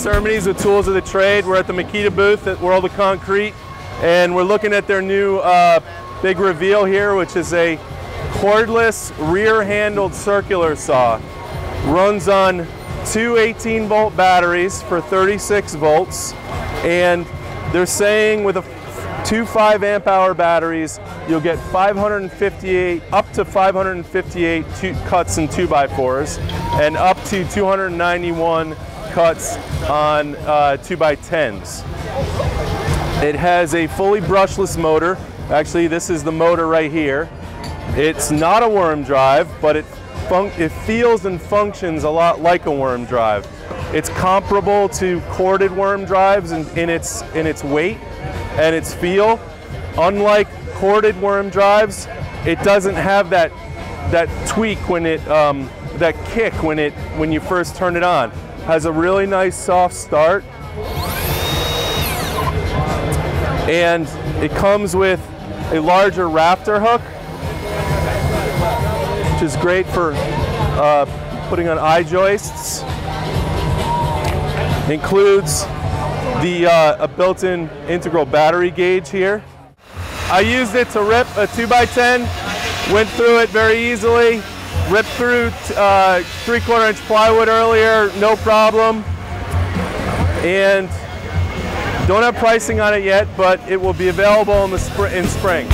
extremities with tools of the trade. We're at the Makita booth at World of Concrete, and we're looking at their new big reveal here, which is a cordless rear-handled circular saw. Runs on two 18-volt batteries for 36 volts, and they're saying with two 5-amp-hour batteries, you'll get 558, up to 558 cuts in 2x4s, and up to 291 cuts on 2x10s. It has a fully brushless motor. Actually, this is the motor right here. It's not a worm drive, but it feels and functions a lot like a worm drive. It's comparable to corded worm drives in its weight and its feel. Unlike corded worm drives, it doesn't have that tweak when that kick when you first turn it on. Has a really nice soft start, and it comes with a larger raptor hook, which is great for putting on eye joists. Includes a built-in integral battery gauge here. I used it to rip a 2x10, went through it very easily, ripped through 3/4 inch plywood earlier, no problem. And don't have pricing on it yet, but it will be available in spring.